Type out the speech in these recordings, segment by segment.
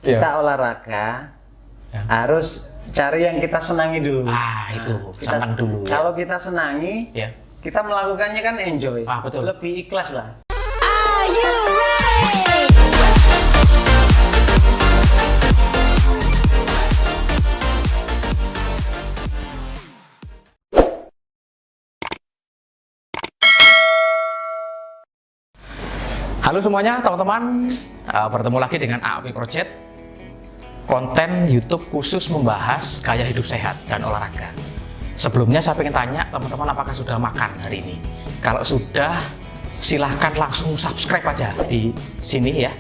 Kita olahraga harus cari yang kita senangi dulu. Itu senang dulu. Kalau kita senangi, kita melakukannya kan enjoy. Betul. Lebih ikhlas lah. Are you ready? Halo semuanya teman-teman, bertemu lagi dengan AAP Project, konten YouTube khusus membahas gaya hidup sehat dan olahraga. Sebelumnya saya pengen tanya teman-teman, apakah sudah makan hari ini? Kalau sudah, silahkan langsung subscribe aja di sini ya.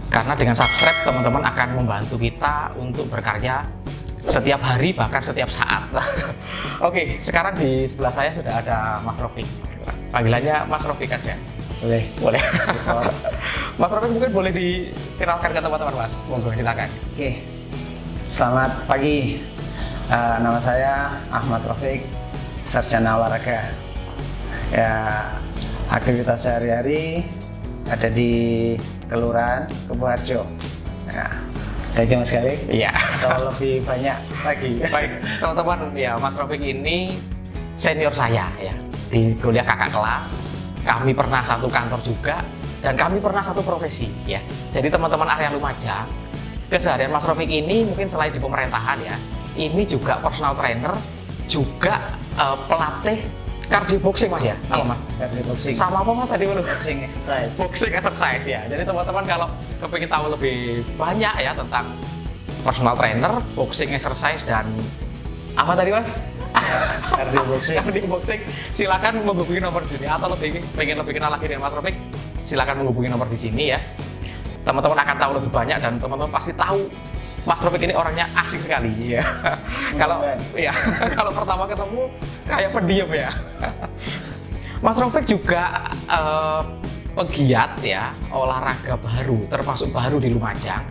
Karena dengan subscribe teman-teman akan membantu kita untuk berkarya setiap hari, bahkan setiap saat. Oke, sekarang di sebelah saya sudah ada Mas Rofik. Panggilannya Mas Rofik aja. Boleh. Mas Rofik mungkin boleh dikenalkan ke teman-teman, Mas. Monggo silakan. Oke. Selamat pagi. Nama saya Ahmad Rofik, sarjana olahraga. Ya, aktivitas sehari-hari ada di Kelurahan Keboharjo. Ya, itu cuma sekali. Iya. Atau lebih banyak lagi. Baik, teman-teman, ya Mas Rofik ini senior saya ya di kuliah kakak kelas. Kami pernah satu kantor juga, dan kami pernah satu profesi ya. Jadi teman-teman area Lumajang, keseharian Mas Rofik ini mungkin selain di pemerintahan ya, ini juga personal trainer, juga pelatih cardio boxing, Mas ya? Apa, Mas? Cardio boxing. Sama apa, Mas, tadi? Boxing exercise. Boxing exercise ya. Jadi teman-teman kalau kepingin tahu lebih banyak ya tentang personal trainer, boxing exercise, dan apa tadi, Mas? Cardio boxing. Cardio boxing, silakan menghubungi nomor di sini, atau pengen lebih kenal lagi dengan Mas Rofik, silakan menghubungi nomor di sini ya. Teman-teman akan tahu lebih banyak, dan teman-teman pasti tahu Mas Rofik ini orangnya asik sekali ya. Kalau pertama ketemu kayak pendiam ya. Mas Rofik juga pegiat ya olahraga baru, termasuk baru di Lumajang.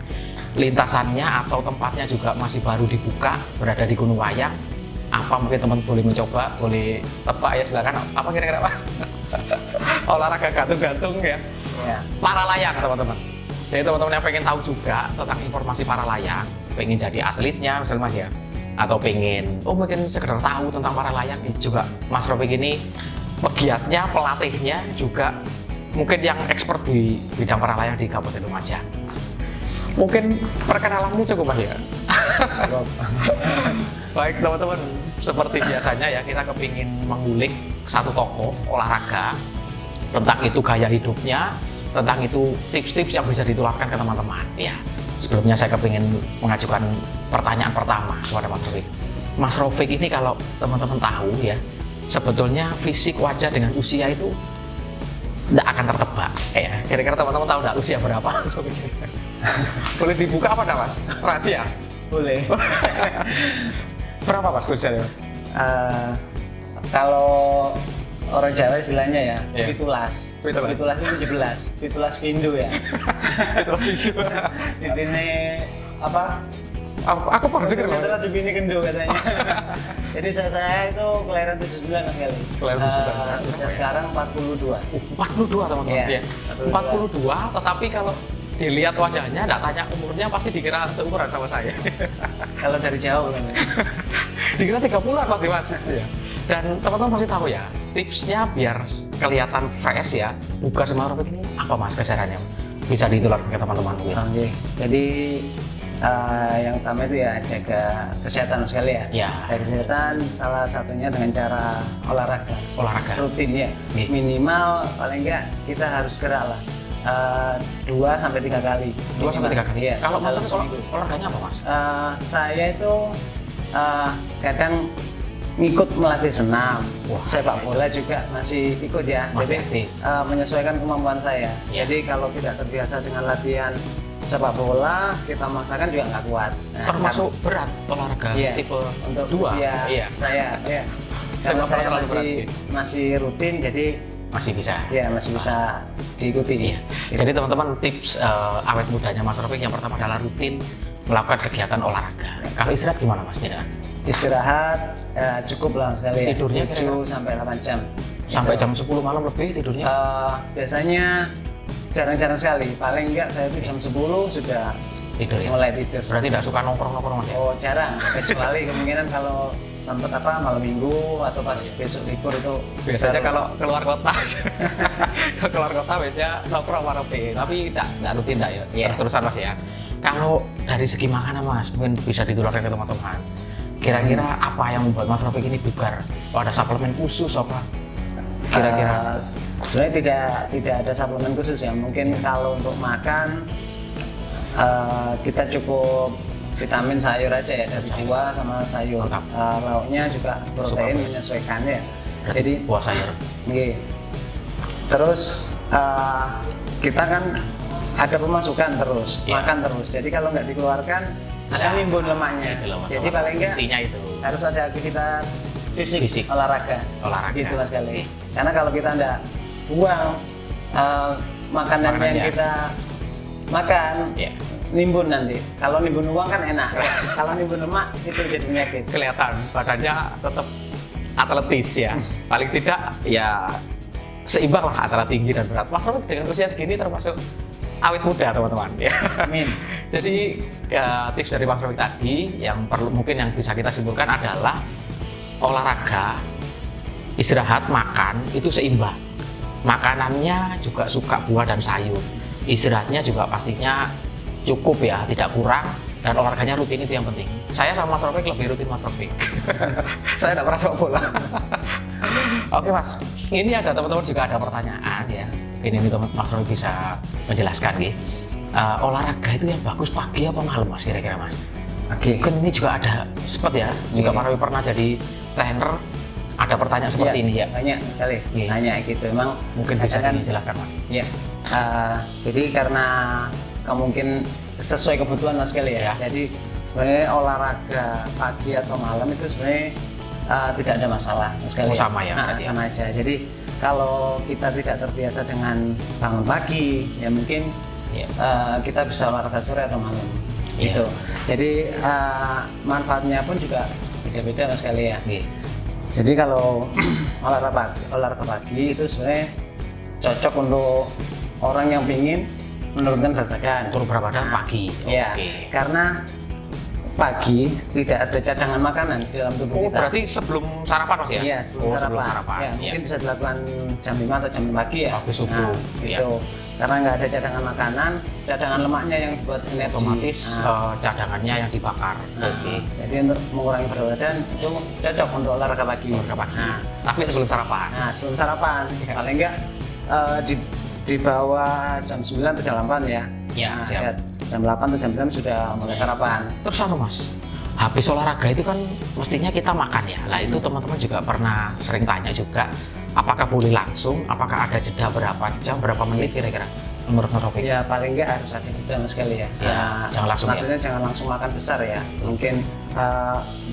Lintasannya atau tempatnya juga masih baru dibuka, berada di Gunung Wayang. Apa mungkin teman boleh mencoba, boleh tebak ya, silakan. Apa kira-kira, Mas? Olahraga gantung-gantung ya. Para layang, teman-teman. Jadi teman-teman yang pengen tahu juga tentang informasi para layang, pengen jadi atletnya misalnya, Mas ya, atau pengen mungkin sekedar tahu tentang para layang, juga Mas Rofik ini pegiatnya, pelatihnya, juga mungkin yang expert di bidang para layang di Kabupaten Lumajang. Mungkin perkenalannya cukup, Mas ya. Baik teman-teman, seperti biasanya ya, kita kepingin mengulik satu tokoh olahraga, tentang itu gaya hidupnya, tentang itu tips-tips yang bisa ditularkan ke teman-teman ya. Sebelumnya saya kepingin mengajukan pertanyaan pertama kepada Mas Rofik. Mas Rofik ini kalau teman-teman tahu ya, sebetulnya fisik wajah dengan usia itu tidak akan tertebak ya. Kira-kira teman-teman tahu nggak usia berapa? Boleh dibuka apa enggak, Mas? Rahasia? Boleh. Berapa, Mas, usianya? Kalau orang Jawa istilahnya ya, pitulas. Pitulas. Pitulas itu 17. Pitulas pindu ya. Pitulas pindu. Ini apa? Aku pernah dengar. Pitulas di bini kendu katanya. Jadi saya itu kelahiran 79 sekali. Kelahiran 79. Usia sekarang 42. 42, teman-teman. Iya, 42, tetapi kalau dilihat wajahnya, nggak tanya umurnya, pasti dikira seumuran sama saya. Kalau dari jauh kan. Dikira 30-an pasti, Mas. Dan teman-teman pasti tahu ya, tipsnya biar kelihatan fresh ya, buka sama Rofik ini apa, Mas, kesehariannya? Bisa ditularkan ke teman-teman. Oke. Jadi yang utama itu ya jaga kesehatan sekali ya. Jaga kesehatan salah satunya dengan cara olahraga. Rutin ya. Minimal paling enggak kita harus gerak lah. 2 sampai 3 kali. 2 sampai 3 kali. Iya, kalau Mas olahraganya apa, Mas? Saya itu kadang ngikut melatih senam. Sepak bola juga masih ikut ya. Jadi menyesuaikan kemampuan saya. Jadi kalau tidak terbiasa dengan latihan sepak bola, kita maksakan juga nggak kuat. Termasuk berat olahraga tipe untuk 2 saya ya. Karena saya masih rutin, jadi masih bisa diikuti. Jadi teman-teman, tips awet mudanya Mas Rofik yang pertama adalah rutin melakukan kegiatan olahraga. Kalau istirahat gimana, Mas? Istirahat cukup lah sekali. Tidurnya 7 sampai 8 jam. Sampai jam 10 malam lebih tidurnya? Biasanya jarang-jarang sekali. Paling enggak saya itu jam 10 sudah Tidur ya? mulai tidur. Berarti tidak suka nongkrong-nongkrong Mas ya? Oh jarang, kecuali kemungkinan kalau sempet malam minggu atau pas besok libur itu Biasanya baru- kalau keluar kota, kalau keluar kota biasanya nongkrong sama Rofi, tapi tidak rutin tidak ya? Iya. Terus-terusan Mas ya? Kalau dari segi makanan Mas, mungkin bisa ditularkan ke teman-teman. Kira-kira apa yang membuat Mas Rafiq ini bugar? Oh, ada suplemen khusus apa? Kira-kira? Sebenarnya tidak ada suplemen khusus ya. Mungkin kalau untuk makan kita cukup vitamin sayur aja ya, dari buah sama sayur. Lengkap. Lauknya juga protein Suka. menyesuaikan ya. Berarti Jadi buah sayur. iya. Terus kita kan ada pemasukan terus, Iya. makan terus. Jadi kalau nggak dikeluarkan Ada. akan nimbun lemaknya. Itu lemak. Jadi paling nggak intinya itu. harus ada aktivitas fisik, Fisik. olahraga. Olahraga. Gitu Mas Gali. Karena kalau kita nggak buang makanan yang Makanannya. kita makan, Ya, nimbun nanti. Kalau nimbun uang kan enak. Kalau nimbun lemak itu jadi penyakit. kelihatan badannya tetap atletis ya. Paling tidak ya seimbang lah antara tinggi dan berat. Mas Rafiq dengan usia segini termasuk awet muda teman-teman ya. Amin. Jadi tips dari Mas Rafiq tadi yang perlu mungkin yang bisa kita simpulkan adalah olahraga, istirahat, makan itu seimbang. Makanannya juga suka buah dan sayur. Istirahatnya juga pastinya cukup ya, tidak kurang, dan olahraganya rutin itu yang penting. Saya sama Mas Rafiq lebih rutin Mas Rafiq. Saya tidak pernah sepak bola. Oke Mas, ini ada teman-teman juga ada pertanyaan ya. Mungkin ini Mas Rafiq bisa menjelaskan nih. Olahraga itu yang bagus pagi apa malam Mas kira-kira Mas? Oke. Mungkin ini juga ada sempat ya, jika Iya. Mas Rafiq pernah jadi trainer, ada pertanyaan seperti Iya, ini ya. Banyak sekali. Iya. Tanya gitu. Emang Mungkin bisa kadang kan- dijelaskan Mas. Ya, jadi karena mungkin sesuai kebutuhan Mas Kelly ya. Ya. Jadi sebenarnya olahraga pagi atau malam itu sebenarnya tidak ada masalah Mas Kelly. Oh, sama ya, berarti ya? Sama aja. Jadi kalau kita tidak terbiasa dengan bangun pagi, ya mungkin Ya. kita bisa olahraga sore atau malam. Iya. Gitu. Jadi manfaatnya pun juga beda-beda Mas Kelly ya. Oke. Jadi kalau olahraga pagi itu sebenarnya cocok untuk orang yang ingin menurunkan berat badan. Turun berat badan pagi. Ya, Oke. karena pagi tidak ada cadangan makanan di dalam tubuh Oh, kita. berarti sebelum sarapan Mas ya? Iya, sebelum Sebelum sarapan. sarapan. Ya, mungkin bisa dilakukan jam 5 atau jam 6 pagi ya. Pagi subuh. Iya. Gitu. Karena nggak ada cadangan makanan, cadangan lemaknya yang buat energi. Otomatis Nah, cadangannya yang dibakar. Oke. Jadi untuk mengurangi berat badan itu cocok untuk olahraga pagi. Olahraga pagi. Nah, Tapi sebelum sarapan. Nah, sebelum sarapan, Ya. paling enggak di bawah jam 9 atau jam 8 ya. Ya, Nah, siap. ya, jam 8 atau jam 9 sudah mulai sarapan. Terus Mas, habis olahraga itu kan mestinya kita makan ya. Lah itu teman-teman juga pernah sering tanya juga, apakah boleh langsung, apakah ada jeda berapa jam, berapa menit kira-kira menurut Mas Rafiq? Ya paling enggak harus ada jeda Mas sekali ya. Ya, jangan langsung ya. Maksudnya jangan langsung makan besar ya. Mungkin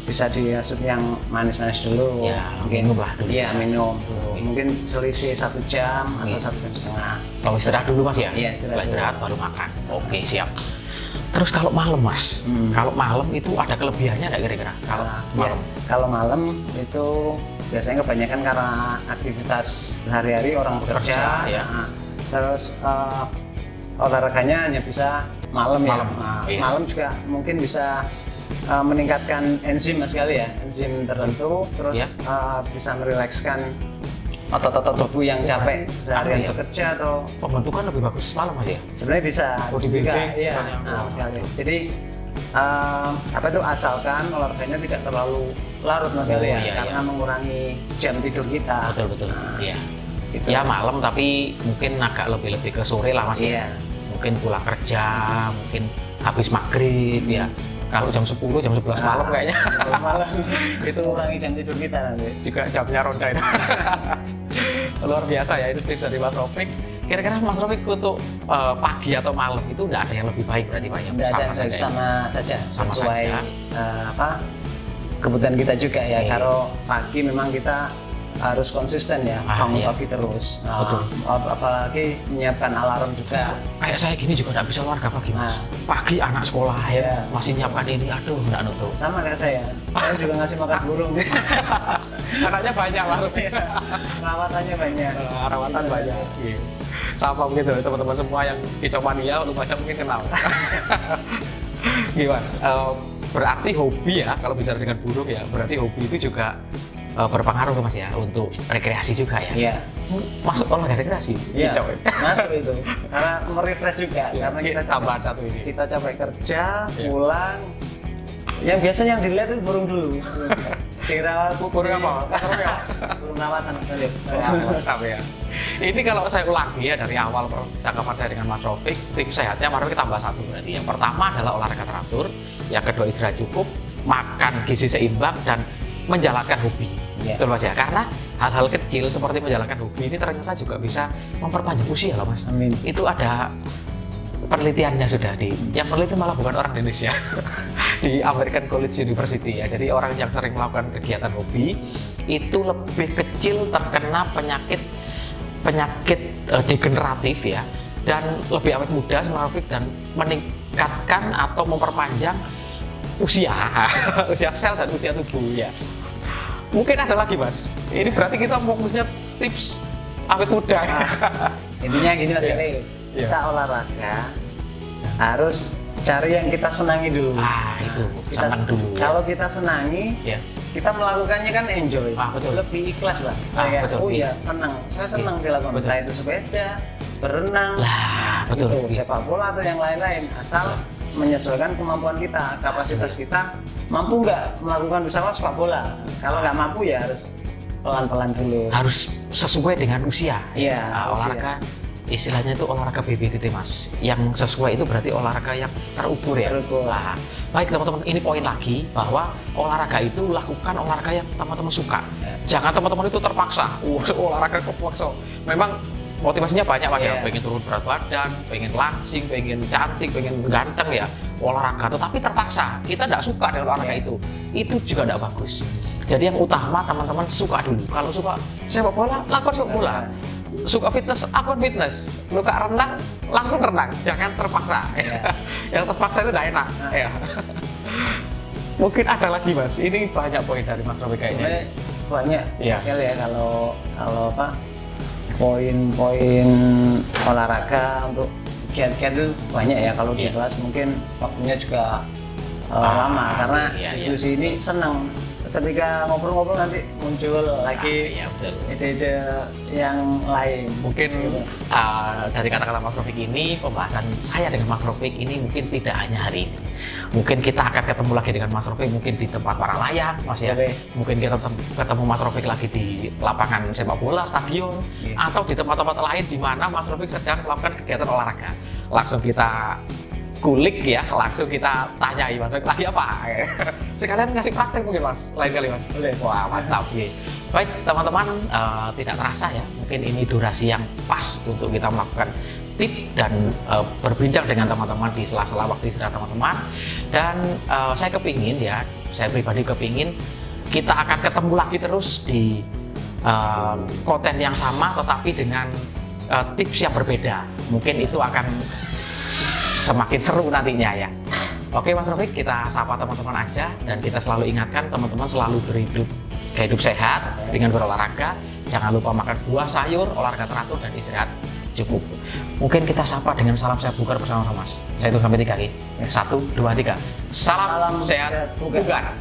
bisa diasup yang manis-manis dulu. Ya, mungkin minum lah dulu. Iya, minum. Oke. Mungkin selisih 1 jam atau Iya. 1 jam setengah. Kalau istirahat dulu Mas ya? Iya, Setelah istirahat istirahat baru makan. Oke, siap. Terus kalau malam Mas, kalau malam itu ada kelebihannya nggak kira-kira? Kalau Nah, malam? ya, kalau malam itu biasanya kebanyakan karena aktivitas sehari-hari orang bekerja, Kerja, ya. Nah, terus olahraganya hanya bisa malam ya. Malam, Nah, iya. malam juga mungkin bisa meningkatkan enzim sekali ya, enzim tertentu, terus Iya. bisa merilekskan otot-otot tubuh yang capek seharian apa ya? bekerja atau Pembentukan lebih bagus malam Mas ya? sebenarnya bisa Body juga, building, iya. bukan yang- Nah, sekali. Jadi apa itu asalkan olahraganya tidak terlalu larut Mas Gali ya, iya, karena iya. mengurangi jam tidur kita. Betul. Nah, Iya. gitu. Ya malam tapi mungkin agak lebih ke sore lah Mas ya. Iya. Mungkin pulang kerja, mungkin habis maghrib ya. Kalau jam 10, jam 11 malam kayaknya Kalau malam itu mengurangi jam tidur kita nanti. juga jamnya ronda itu. Luar biasa ya, itu tips dari Mas Rafiq. Kira-kira Mas Rafiq untuk pagi atau malam itu nggak ada yang lebih baik berarti Pak? Yang Tidak ada sama saja. Ya? sama saja Sama sesuai saja. kebutuhan kita juga ya. Iya. Kalau pagi memang kita harus konsisten ya, bangun iya. pagi terus. Betul. Apalagi menyiapkan alarm juga. Kayak saya gini juga nggak bisa olahraga pagi Mas. Pagi anak sekolah Iya. ya masih nyiapkan ini, aduh nggak nutup. Sama kayak saya juga ngasih makan burung. Anaknya banyak lah. Perawatannya banyak. Rawatan banyak. Sama begitu teman-teman semua yang kicau mania lu baca mungkin kenal. Gini Mas, berarti hobi ya, kalau bicara dengan burung ya, berarti hobi itu juga berpengaruh Mas ya untuk rekreasi juga ya. Iya. Masuk olahraga rekreasi. Iya, Kicau ya? masuk itu. Karena merefresh juga, Iya, karena kita tambahan satu ini. kita capek kerja, Iya. pulang. Yang biasanya yang dilihat itu burung dulu. Kira Burung apa? Burung rawatan. Mantap ya. Ini kalau saya ulangi ya dari awal percakapan saya dengan Mas Rafiq, tips sehatnya mari kita tambah satu berarti. Yang pertama adalah olahraga teratur, yang kedua istirahat cukup, makan gizi seimbang dan menjalankan hobi. Iya. Betul Mas ya. Karena hal-hal kecil seperti menjalankan hobi ini ternyata juga bisa memperpanjang usia loh Mas. Amin. Itu ada penelitiannya sudah yang peneliti malah bukan orang Indonesia di American College University ya. Jadi orang yang sering melakukan kegiatan hobi itu lebih kecil terkena penyakit degeneratif ya, dan lebih awet muda dan meningkatkan atau memperpanjang usia usia sel dan usia tubuh ya. Mungkin ada lagi Mas. Ini berarti kita fokusnya tips awet muda. Intinya gini Mas Iya. Kelly, Iya. kita olahraga harus cari yang kita senangi dulu. Itu Kita, senang dulu ya. Kalau kita senangi, Ya. kita melakukannya kan enjoy, Betul. lebih ikhlas lah. Ah, Kayak, betul. oh iya senang, saya senang dilakukan, Betul. entah itu sepeda, berenang, Betul. gitu, sepak bola atau yang lain-lain, asal menyesuaikan kemampuan kita, kapasitas kita, mampu nggak melakukan bersama sepak bola. Kalau nggak mampu ya harus pelan-pelan dulu. Harus sesuai dengan usia. Iya, Olahraga istilahnya itu olahraga BBTT Mas. Yang sesuai itu berarti olahraga yang terukur ya. Terukur. Nah, baik teman-teman, ini poin lagi bahwa olahraga itu lakukan olahraga yang teman-teman suka. Ya. Jangan teman-teman itu terpaksa. Olahraga kepaksa. Memang motivasinya banyak Mas ya. Iya. Pengen turun berat badan, pengen langsing, pengen cantik, pengen ganteng ya. Olahraga, tetapi terpaksa. Kita tidak suka dengan olahraga Iya. itu juga tidak bagus. Jadi yang utama teman-teman suka dulu. Kalau suka sepak bola, lakukan sepak bola. Suka fitness, lakukan fitness. Suka renang, lakukan renang. Jangan terpaksa. Ya. Yang terpaksa itu tidak enak. Nah. Ya. Mungkin ada lagi Mas. Ini banyak poin dari Mas Rafiq kayaknya. Sebenarnya banyak Iya. sekali ya kalau apa poin-poin olahraga untuk kiat-kiat itu banyak ya. Kalau di Iya. kelas mungkin waktunya juga lama karena iya, diskusi ini senang. Ketika ngobrol-ngobrol nanti muncul lagi Iya, betul. ide-ide yang lain. Mungkin Gitu. dari kata-kata Mas Rafiq ini, pembahasan saya dengan Mas Rafiq ini mungkin tidak hanya hari ini. Mungkin kita akan ketemu lagi dengan Mas Rafiq mungkin di tempat para layang, Mas ya. Boleh. Mungkin kita ketemu Mas Rafiq lagi di lapangan sepak bola, stadion, Iya. atau di tempat-tempat lain di mana Mas Rafiq sedang melakukan kegiatan olahraga. Langsung kita kulik ya, langsung kita tanyai Mas Rafiq lagi apa. Sekalian ngasih praktek mungkin Mas, lain kali Mas. Boleh. Wah mantap nih. Baik teman-teman, tidak terasa ya, mungkin ini durasi yang pas untuk kita melakukan tip dan berbincang dengan teman-teman di sela-sela waktu istirahat teman-teman. Dan saya kepingin ya, saya pribadi kepingin kita akan ketemu lagi terus di konten yang sama tetapi dengan tips yang berbeda. Mungkin itu akan semakin seru nantinya ya. Oke Mas Rafiq, kita sapa teman-teman aja dan kita selalu ingatkan teman-teman selalu hidup sehat dengan berolahraga. Jangan lupa makan buah, sayur, olahraga teratur dan istirahat cukup. Mungkin kita sapa dengan salam sehat bugar bersama-sama Mas. Saya hitung sampai 3 lagi. 1, 2, 3. Salam sehat bugar.